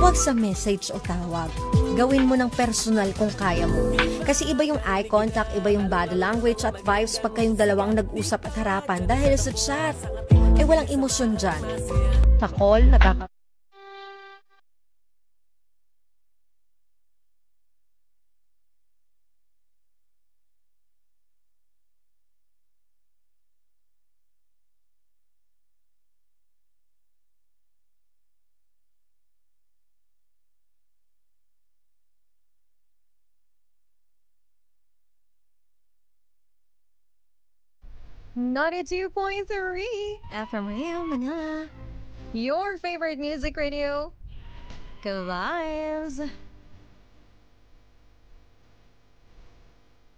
Huwag sa message o tawag. Gawin mo ng personal kung kaya mo. Kasi iba yung eye contact, iba yung body language at vibes pag kayong dalawang nag-usap at harapan dahil sa chat. Walang emosyon dyan. Sa call, .3 FM Radio Manila. Your favorite music radio. Ka-vibes.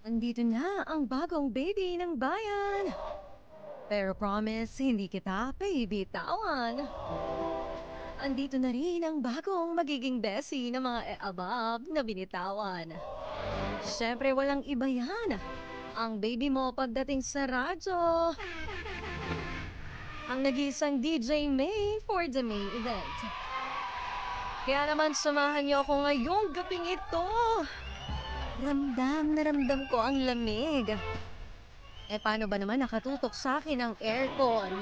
Andito na ang bagong baby ng bayan. Pero promise, hindi kita bibitawan. Andito na rin ang bagong magiging bestie ng mga above na binitawan. Siyempre, walang iba yan. Ang baby mo pagdating sa radyo. Ang nag-iisang DJ May for the main event. Kaya naman samahan niyo ako ngayong gabing ito. Ramdam na ramdam ko ang lamig. Paano ba naman nakatutok sa akin ang aircon?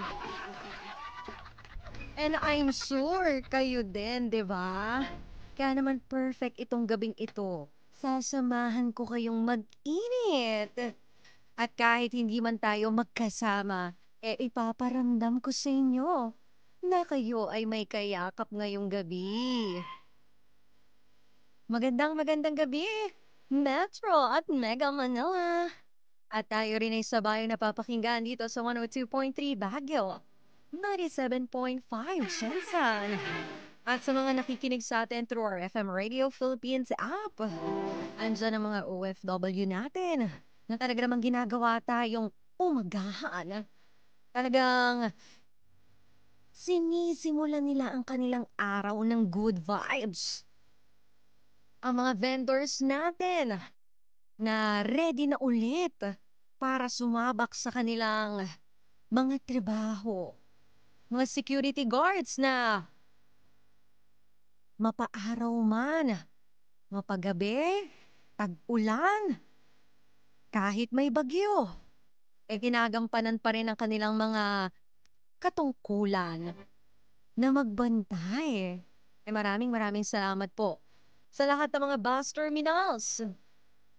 And I'm sure kayo din, di ba? Kaya naman perfect itong gabing ito. Sasamahan ko kayong mag-init. At kahit hindi man tayo magkasama, ipaparamdam ko sa inyo na kayo ay may kayakap ngayong gabi. Magandang gabi, Metro at Mega Manila. At tayo rin ay sabayang napapakinggan dito sa 102.3 Baguio, 97.5 Shenzhen. At sa mga nakikinig sa atin through our FM Radio Philippines app, andyan ang mga OFW natin na talaga namang ginagawa tayong umagahan. Talagang sinisimulan nila ang kanilang araw ng good vibes. Ang mga vendors natin na ready na ulit para sumabak sa kanilang mga trabaho. Mga security guards na mapaaraw man, mapagabi, tag-ulan, kahit may bagyo, ginagampanan pa rin ang kanilang mga katungkulan na magbantay. Maraming salamat po sa lahat ng mga bus terminals,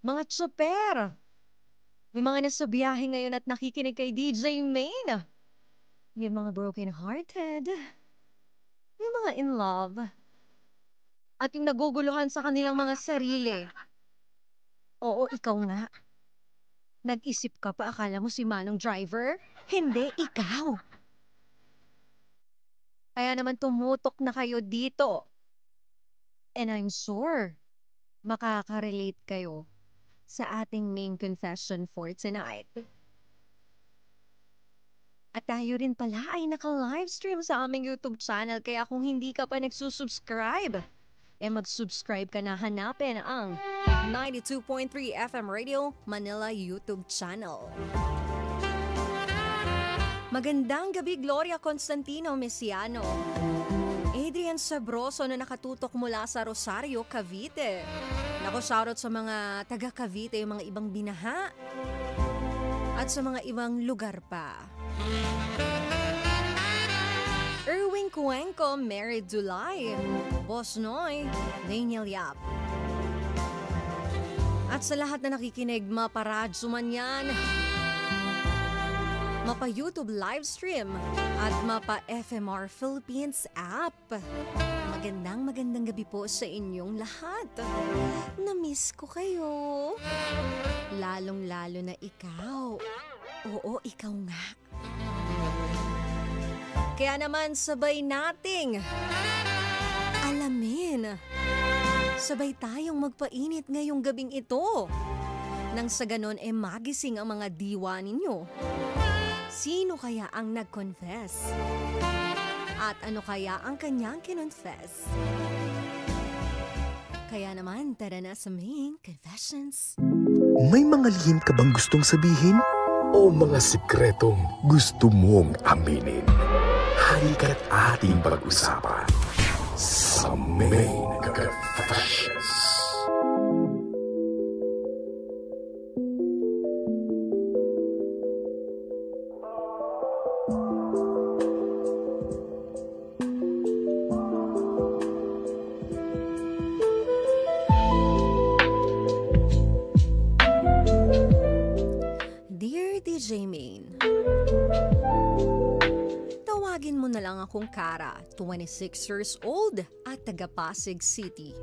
mga tsoper, may mga nasa biyahe ngayon at nakikinig kay DJ Maine, yung mga broken-hearted, yung mga in love, at yung naguguluhan sa kanilang mga sarili. Oo, ikaw nga. Nag-isip ka pa, akala mo si Manong driver? Hindi, ikaw. Kaya naman tumutok na kayo dito. And I'm sure makaka-relate kayo sa ating main confession for tonight. At tayo rin pala ay naka-livestream sa aming YouTube channel, kaya kung hindi ka pa nagsusubscribe, mag-subscribe ka na, hanapin ang 92.3 FM Radio Manila YouTube channel. Magandang gabi, Gloria Constantino Mesiano. Adrian Sabroso na nakatutok mula sa Rosario, Cavite. Nako, shoutout sa mga taga Cavite, yung mga ibang binaha. At sa mga ibang lugar pa. Erwin Cuenco, Mary Dulay, Boss Noy, Daniel Yap. At sa lahat na nakikinig, maparadyo man yan, mapa YouTube livestream at mapa FMR Philippines app. Magandang gabi po sa inyong lahat. Na-miss ko kayo. Lalong-lalo na ikaw. Oo, ikaw nga. Kaya naman sabay nating alamin. Sabay tayong magpainit ngayong gabing ito. Nang sa ganon magising ang mga diwa ninyo. Sino kaya ang nag-confess? At ano kaya ang kanyang kinonfess? Kaya naman, tara na sa main confessions. May mga lihim ka bang gustong sabihin? O mga sikretong gusto mong aminin? Halika't ating pag-usapan sa Main Confessions. Dear DJ Main, tawagin mo na lang akong Kara, 26 years old at taga Pasig City.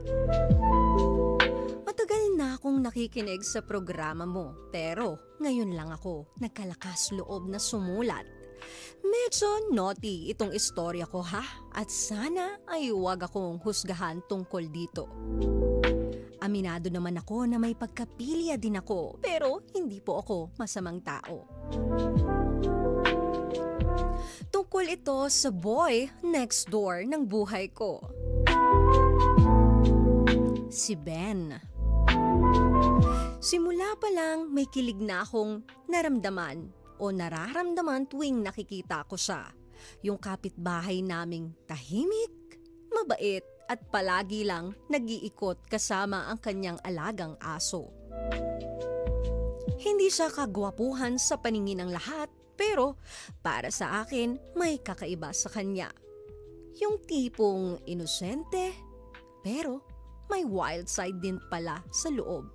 Matagal na akong nakikinig sa programa mo, pero ngayon lang ako nagkalakas loob na sumulat. Medyo naughty itong istorya ko ha, at sana ay huwag akong husgahan tungkol dito. Aminado naman ako na may pagkapilya din ako, pero hindi po ako masamang tao. Tungkol ito sa boy next door ng buhay ko. Si Ben. Simula pa lang may kilig na akong naramdaman o nararamdaman tuwing nakikita ko siya. Yung kapitbahay naming tahimik, mabait, at palagi lang nag-iikot kasama ang kanyang alagang aso. Hindi siya kagwapuhan sa paningin ng lahat, pero para sa akin may kakaiba sa kanya. Yung tipong inosente, pero may wild side din pala sa loob.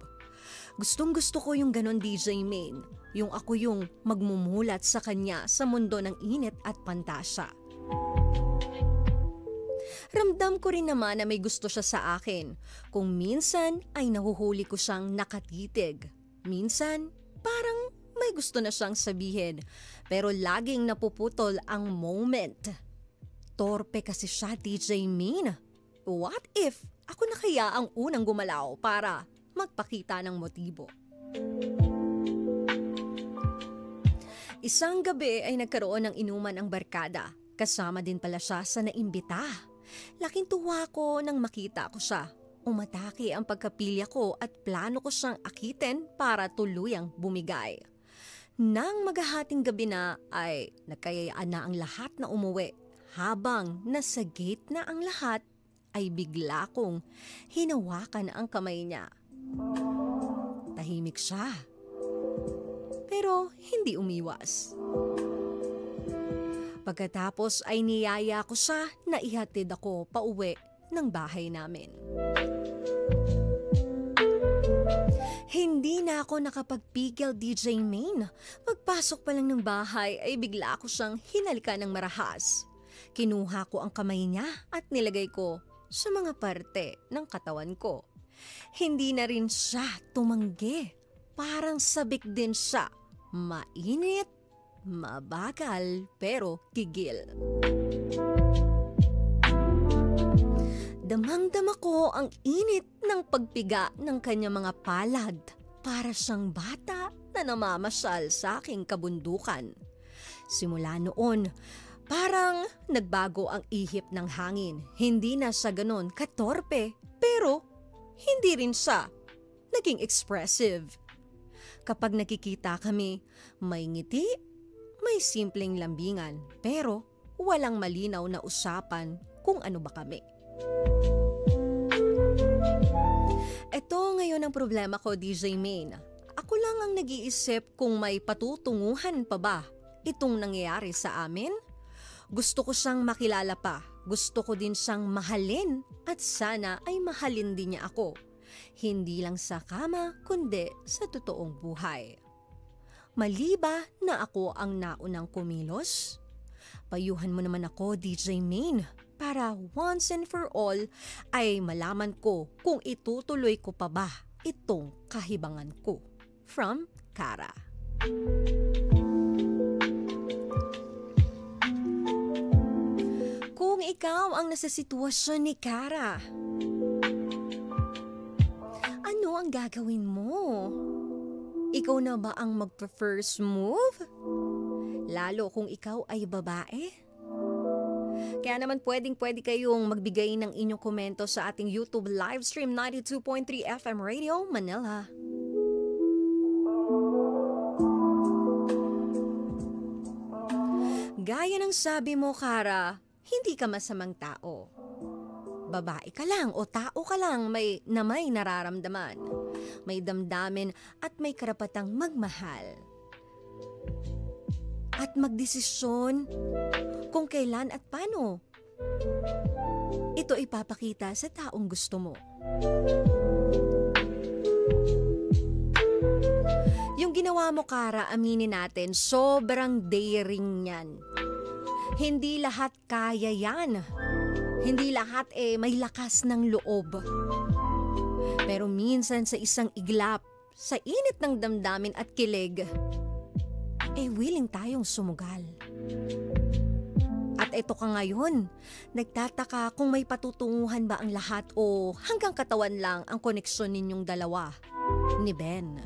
Gustong gusto ko yung ganon, DJ Main, yung ako yung magmumulat sa kanya sa mundo ng init at pantasya. Ramdam ko rin naman na may gusto siya sa akin. Kung minsan ay nahuhuli ko siyang nakatitig. Minsan, parang may gusto na siyang sabihin. Pero laging napuputol ang moment. Torpe kasi siya, DJ Main. What if ako na kaya ang unang gumalaw para magpakita ng motibo? Isang gabi ay nagkaroon ng inuman ang barkada. Kasama din pala siya sa naimbita. Laking tuwa ko nang makita ko siya. Umatake ang pagkapilya ko at plano ko siyang akitin para tuluyang bumigay. Nang maghahating gabi na ay nagkayayaan na ang lahat na umuwi. Habang nasa gate na ang lahat ay bigla kong hinawakan ang kamay niya. Tahimik siya. Pero hindi umiwas. Pagkatapos ay niyaya ko siya na ihatid ako pauwi ng bahay namin. Hindi na ako nakapagpigil, DJ Main. Pagpasok pa lang ng bahay ay bigla ko siyang hinalikan ng marahas. Kinuha ko ang kamay niya at nilagay ko sa mga parte ng katawan ko. Hindi na rin siya tumanggi. Parang sabik din siya. Mainit, mabagal, pero gigil. Damang-dama ko ang init ng pagpiga ng kanyang mga palad. Para siyang bata na namamasyal sa aking kabundukan. Simula noon, parang nagbago ang ihip ng hangin. Hindi na siya ganon katorpe, pero hindi rin siya naging expressive. Kapag nakikita kami, may ngiti, may simpleng lambingan, pero walang malinaw na usapan kung ano ba kami. Ito ngayon ang problema ko, DJ Main. Ako lang ang nag-iisip kung may patutunguhan pa ba itong nangyayari sa amin. Gusto ko siyang makilala pa. Gusto ko din siyang mahalin at sana ay mahalin din niya ako. Hindi lang sa kama kundi sa totoong buhay. Mali ba na ako ang naunang kumilos? Payuhan mo naman ako, DJ Main, para once and for all ay malaman ko kung itutuloy ko pa ba itong kahibangan ko. From Kara. Kung ikaw ang nasa sitwasyon ni Kara, ano ang gagawin mo? Ikaw na ba ang magpa-first move? Lalo kung ikaw ay babae? Kaya naman pwedeng-pwede kayong magbigay ng inyong komento sa ating YouTube livestream 92.3 FM Radio Manila. Gaya ng sabi mo, Kara, hindi ka masamang tao. babae ka lang o tao ka lang may nararamdaman, may damdamin at may karapatang magmahal. At magdesisyon kung kailan at paano ito ipapakita sa taong gusto mo. Yung ginawa mo, Kara, aminin natin, sobrang daring yan. Hindi lahat kaya yan. Hindi lahat may lakas ng loob. Pero minsan sa isang iglap, sa init ng damdamin at kilig, willing tayong sumugal. At eto ka ngayon, nagtataka kung may patutunguhan ba ang lahat o hanggang katawan lang ang koneksyon ninyong dalawa ni Ben.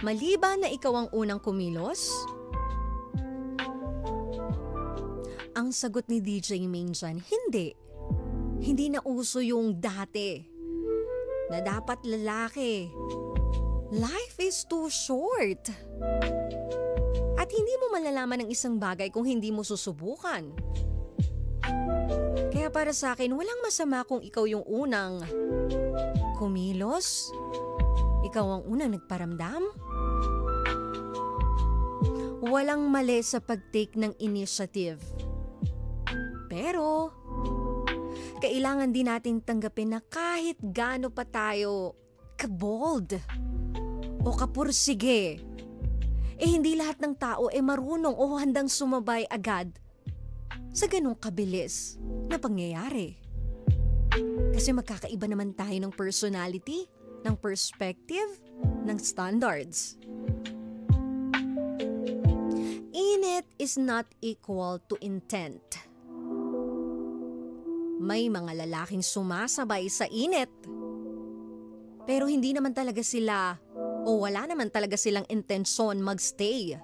Maliban na ikaw ang unang kumilos, ang sagot ni DJ Main dyan, hindi. Hindi na uso yung dati na dapat lalaki. Life is too short. At hindi mo malalaman ng isang bagay kung hindi mo susubukan. Kaya para sa akin, walang masama kung ikaw yung unang kumilos. Ikaw ang unang nagparamdam. Walang mali sa pag-take ng initiative. Pero, kailangan din nating tanggapin na kahit gaano pa tayo ka-bold o kapursige, hindi lahat ng tao marunong o handang sumabay agad sa ganong kabilis na pangyayari. Kasi magkakaiba naman tayo ng personality, ng perspective, ng standards. Init is not equal to intent. May mga lalaking sumasabay sa init, pero hindi naman talaga sila o wala naman talaga silang intensyon magstay.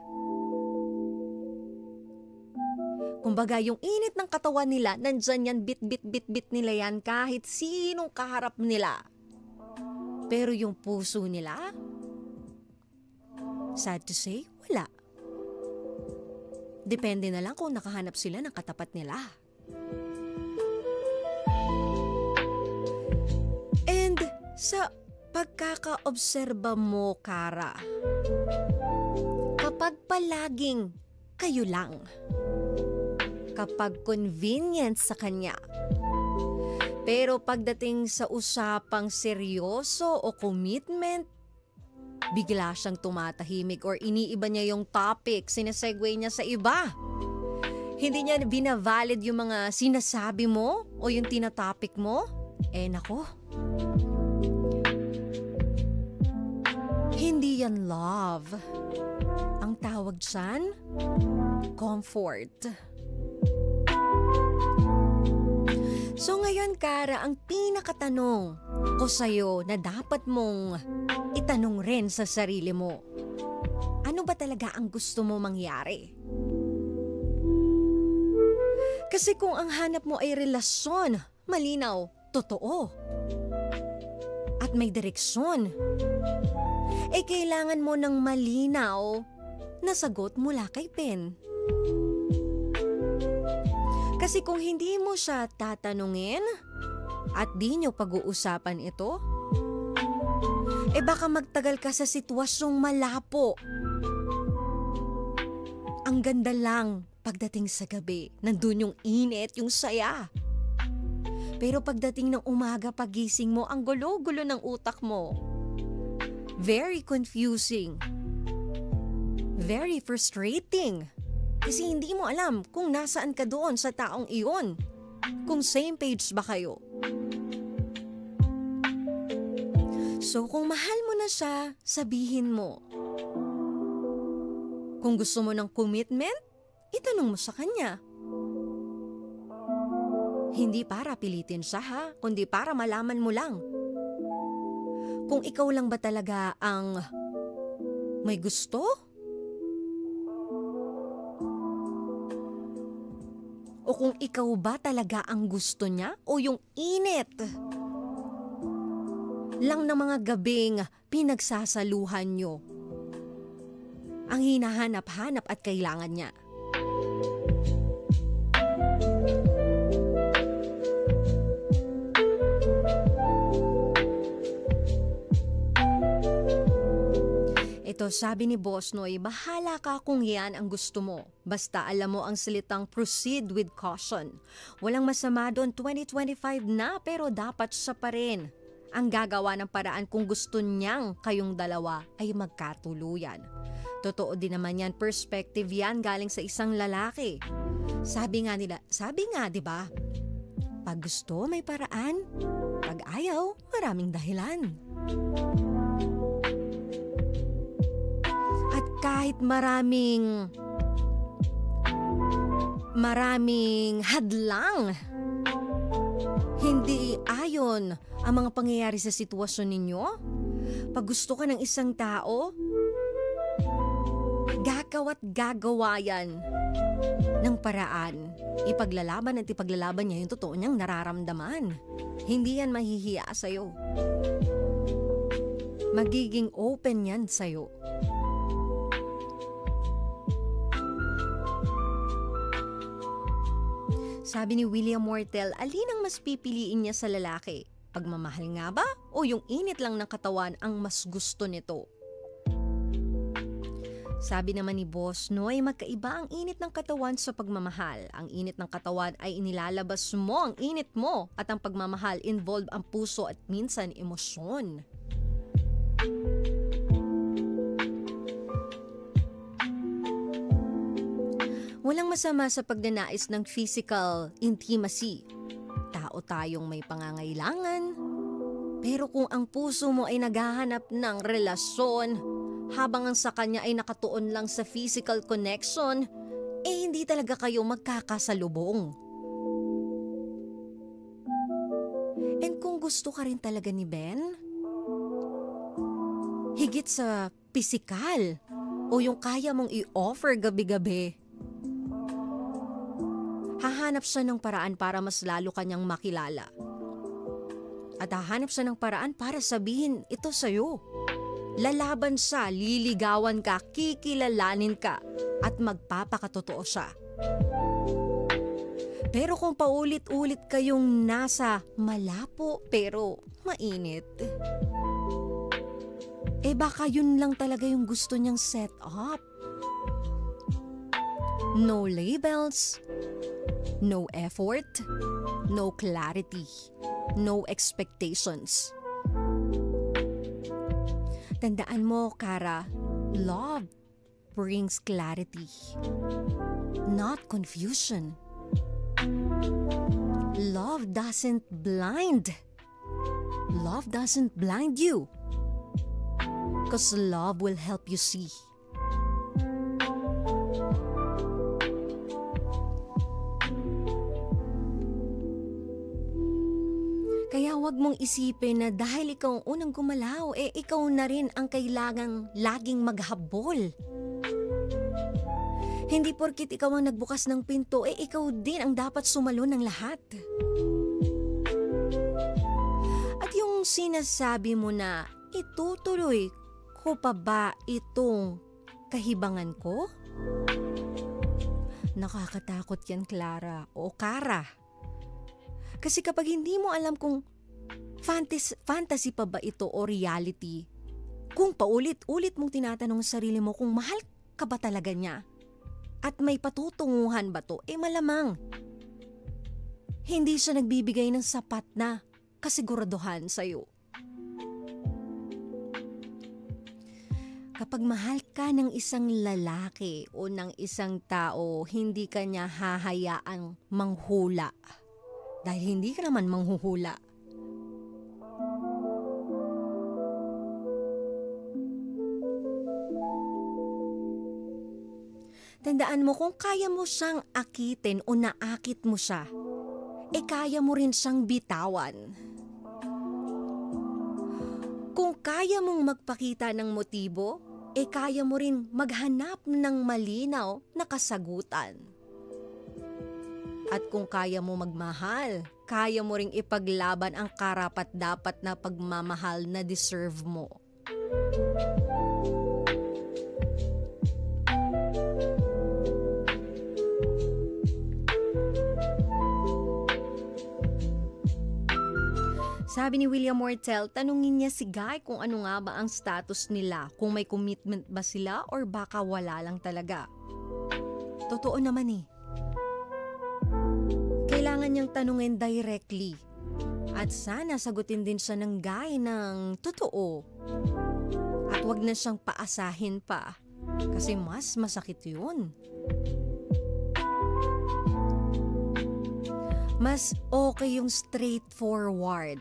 Kumbaga yung init ng katawan nila, nandyan yan, bit nila yan kahit sinong kaharap nila. Pero yung puso nila, sad to say, wala. Depende na lang kung nakahanap sila ng katapat nila. And sa pagkakaobserba mo, Kara, kapag palaging kayo lang, kapag convenient sa kanya, pero pagdating sa usapang seryoso o commitment, bigla siyang tumatahimik or iniiba niya yung topic, sinesegue niya sa iba. Hindi niya binavalid yung mga sinasabi mo o yung tinatopic mo. Nako. Hindi yan love. Ang tawag dyan, comfort. So ngayon, Kara, ang pinakatanong ko sa'yo na dapat mong itanong rin sa sarili mo, ano ba talaga ang gusto mo mangyari? Kasi kung ang hanap mo ay relasyon, malinaw, totoo, at may direksyon, kailangan mo ng malinaw na sagot mula kay Ben. Kasi kung hindi mo siya tatanungin at di nyo pag-uusapan ito, baka magtagal ka sa sitwasyong malapo. Ang ganda lang pagdating sa gabi, nandun yung init, yung saya. Pero pagdating ng umaga, pagising mo, ang gulo-gulo ng utak mo. Very confusing. Very frustrating. Kasi hindi mo alam kung nasaan ka doon sa taong iyon. Kung same page ba kayo. So kung mahal mo na siya, sabihin mo. Kung gusto mo ng commitment, itanong mo sa kanya. Hindi para pilitin siya ha, kundi para malaman mo lang. Kung ikaw lang ba talaga ang may gusto? O kung ikaw ba talaga ang gusto niya o yung init lang ng mga gabing pinagsasaluhan nyo ang hinahanap-hanap at kailangan niya. Ito, sabi ni Boss Noy, bahala ka kung yan ang gusto mo. Basta alam mo ang salitang proceed with caution. Walang masama doon, 2025 na pero dapat siya pa rin ang gagawa ng paraan kung gusto niyang kayong dalawa ay magkatuluyan. Totoo din naman yan, perspective yan galing sa isang lalaki. Sabi nga, 'di ba? Pag gusto, may paraan. Pag ayaw, maraming dahilan. At kahit maraming hadlang, hindi ayon ang mga pangyayari sa sitwasyon ninyo, pag gusto ka ng isang tao, gagawa't gagawa yan ng paraan. Ipaglalaban at ipaglalaban niya yung totoo niyang nararamdaman. Hindi yan mahihiya sa'yo. Magiging open yan sa'yo. Sabi ni William Mortel, alin ang mas pipiliin niya sa lalaki? Pagmamahal nga ba o yung init lang ng katawan ang mas gusto nito? Sabi naman ni Boss Noy, magkaiba ang init ng katawan sa pagmamahal. Ang init ng katawan ay inilalabas mo ang init mo at ang pagmamahal involve ang puso at minsan emosyon. Walang masama sa pagnanais ng physical intimacy. Tao tayong may pangangailangan. Pero kung ang puso mo ay naghahanap ng relasyon, habang ang sa kanya ay nakatuon lang sa physical connection, hindi talaga kayo magkakasalubong. And kung gusto ka rin talaga ni Ben, higit sa physical o yung kaya mong i-offer gabi-gabi, hahanap siya ng paraan para mas lalo kanyang makilala. At hahanap siya ng paraan para sabihin ito sa'yo. Lalaban siya, liligawan ka, kikilalanin ka, at magpapakatotoo siya. Pero kung paulit-ulit kayong nasa malapo pero mainit, baka yun lang talaga yung gusto niyang set up. No labels, no effort, no clarity, no expectations. Tandaan mo, Kara, love brings clarity, not confusion. Love doesn't blind. Love doesn't blind you. Because love will help you see. Kaya wag mong isipin na dahil ikaw ang unang gumalaw, ikaw na rin ang kailangang laging maghabol. Hindi porkit ikaw ang nagbukas ng pinto, ikaw din ang dapat sumalo ng lahat. At yung sinasabi mo na, itutuloy ko pa ba itong kahibangan ko? Nakakatakot yan, Clara o Kara. Kasi kapag hindi mo alam kung fantasy pa ba ito o reality, kung paulit-ulit mong tinatanong sa sarili mo kung mahal ka ba talaga niya at may patutunguhan ba to, malamang hindi siya nagbibigay ng sapat na kasiguraduhan sa'yo. Kapag mahal ka ng isang lalaki o ng isang tao, hindi ka niya hahayaang manghula. Dahil hindi ka naman manghuhula. Tandaan mo, kung kaya mo siyang akitin o naakit mo siya, kaya mo rin siyang bitawan. Kung kaya mong magpakita ng motibo, kaya mo rin maghanap ng malinaw na kasagutan. At kung kaya mo magmahal, kaya mo ring ipaglaban ang karapat-dapat na pagmamahal na deserve mo. Sabi ni William Mortel, tanungin niya si Guy kung ano nga ba ang status nila, kung may commitment ba sila or baka wala lang talaga. Totoo naman eh. Kailangan niyang tanungin directly. At sana sagutin din siya ng Guy ng totoo. At wag na siyang paasahin pa. Kasi mas masakit yun. Mas okay yung straightforward.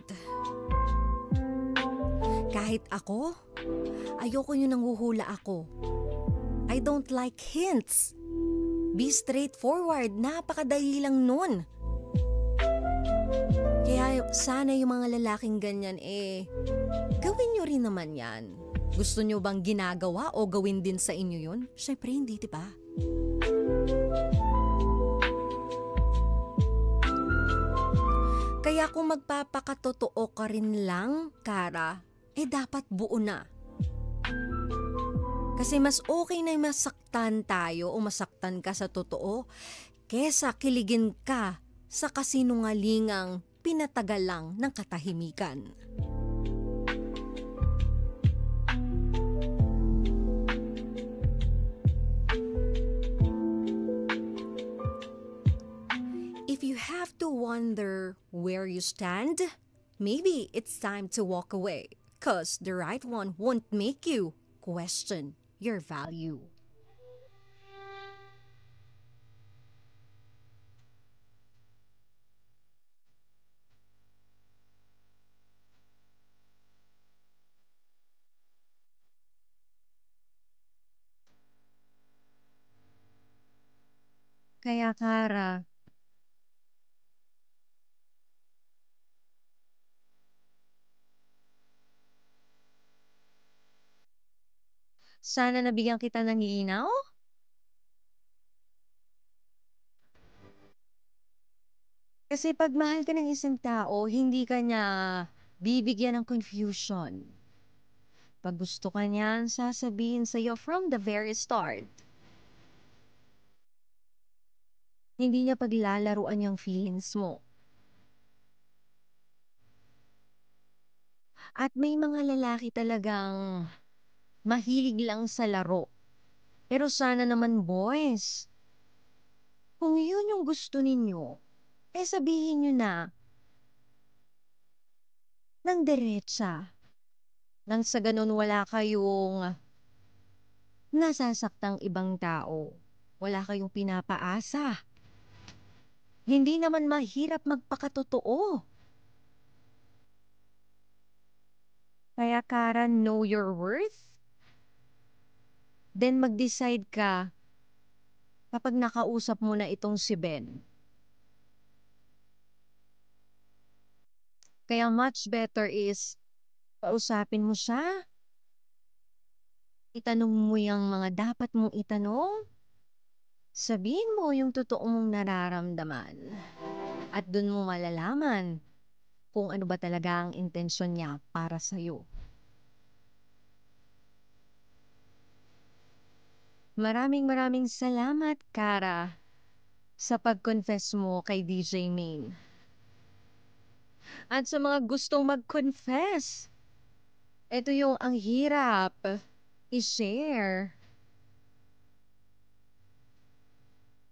Kahit ako, ayoko yung nanghuhula ako. I don't like hints. Be straightforward, napakadali lang nun. Kaya sana yung mga lalaking ganyan gawin nyo rin naman yan. Gusto nyo bang ginagawa o gawin din sa inyo yun? Syempre hindi, diba? Kaya kung magpapakatotoo ka rin lang, Kara, dapat buo na. Kasi mas okay na masaktan tayo o masaktan ka sa totoo kesa kiligin ka sa kasinungalingang pinatagal lang ng katahimikan. If you have to wonder where you stand, maybe it's time to walk away, 'cause the right one won't make you question your value. Kaya Kara, sana nabigyan kita ng linaw? Kasi pag mahal ka ng isang tao, hindi ka niya bibigyan ng confusion. Pag gusto ka niyan, sasabihin sa'yo from the very start. Hindi niya paglalaruan yung feelings mo. At may mga lalaki talagang mahilig lang sa laro. Pero sana naman boys, kung yun yung gusto ninyo, sabihin nyo na ng diretsa. Nang sa ganun wala kayong nasasaktang ibang tao. Wala kayong pinapaasa. Hindi naman mahirap magpakatotoo. Kaya Kara, know your worth. Then mag-decide ka kapag nakausap mo na itong si Ben. Kaya much better is kausapin mo siya. Itanong mo yung mga dapat mong itanong. Sabihin mo yung totoo mong nararamdaman. At dun mo malalaman kung ano ba talaga ang intensyon niya para sa'yo. Maraming salamat, Kara, sa pag-confess mo kay DJ Main. At sa mga gustong mag-confess, ito yung ang hirap i-share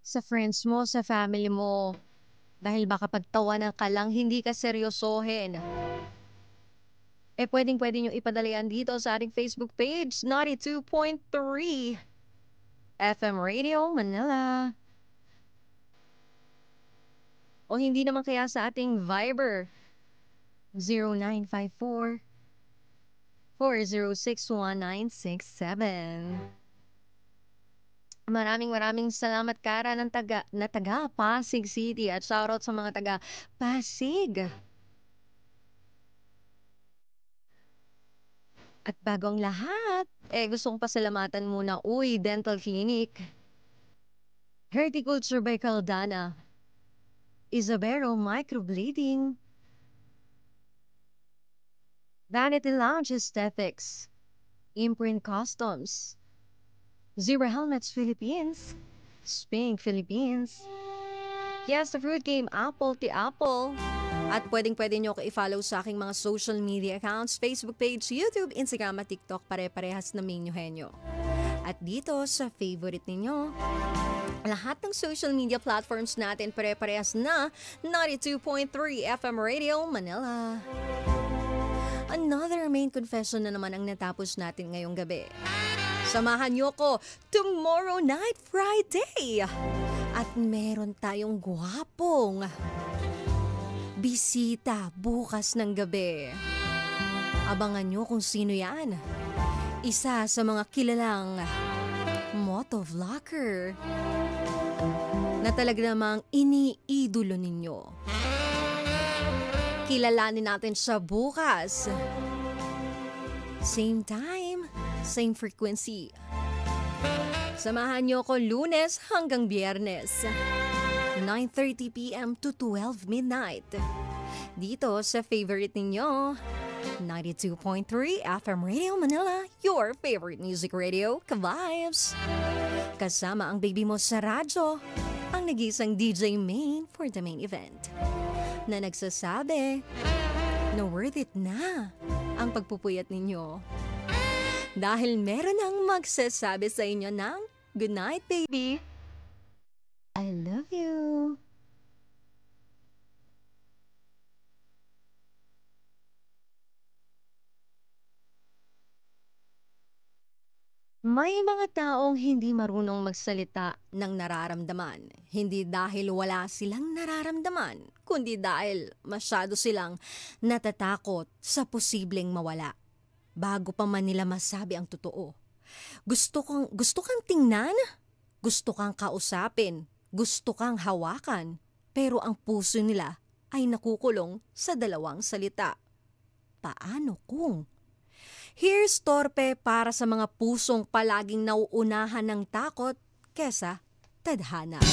sa friends mo, sa family mo. Dahil baka pagtawanan ka lang, hindi ka seryosohin. Pwedeng-pwede nyo ipadala yan dito sa ating Facebook page, Naughty 2.3 FM Radio Manila. O hindi naman kaya sa ating Viber, 0954 4061967. Maraming salamat Kara ng taga Pasig City at shoutout sa mga taga Pasig. At bago ang lahat, gusto kong pasalamatan muna Uy Dental Clinic, Horticulture by Caldana, Isabero Microblading, Vanity Lounge Aesthetics, Imprint Customs, Zero Helmets Philippines, Sping Philippines, Yes, the Fruit Game Apple to Apple, At pwedeng-pwede nyo ako i-follow sa aking mga social media accounts, Facebook page, YouTube, Instagram at TikTok, pare-parehas na Main Eugenio. At dito sa favorite ninyo, lahat ng social media platforms natin pare-parehas na 92.3 FM Radio Manila. Another main confession na naman ang natapos natin ngayong gabi. Samahan niyo ko tomorrow night Friday. At meron tayong gwapong bisita bukas ng gabi. Abangan nyo kung sino yan. Isa sa mga kilalang motovlogger na talaga namang iniidolo ninyo. Kilalanin natin siya bukas. Same time, same frequency. Samahan niyo ko Lunes hanggang Biyernes, 9:30 p.m. to 12 midnight. Dito sa favorite ninyo, 92.3 FM Radio Manila, your favorite music radio, Ka-Vibes. Kasama ang baby mo sa radyo, ang nag-iisang DJ Main for the main event. Na nagsasabi na worth it na ang pagpupuyat ninyo. Dahil meron ang magsasabi sa inyo ng good night, baby. I love you. May mga taong hindi marunong magsalita ng nararamdaman. Hindi dahil wala silang nararamdaman, kundi dahil masyado silang natatakot sa posibleng mawala. Bago pa man nila masabi ang totoo. Gusto kang tingnan, gusto kang kausapin, gusto kang hawakan, pero ang puso nila ay nakukulong sa dalawang salita. Paano kung? Here's torpe para sa mga pusong palaging nauunahan ng takot kesa tadhana.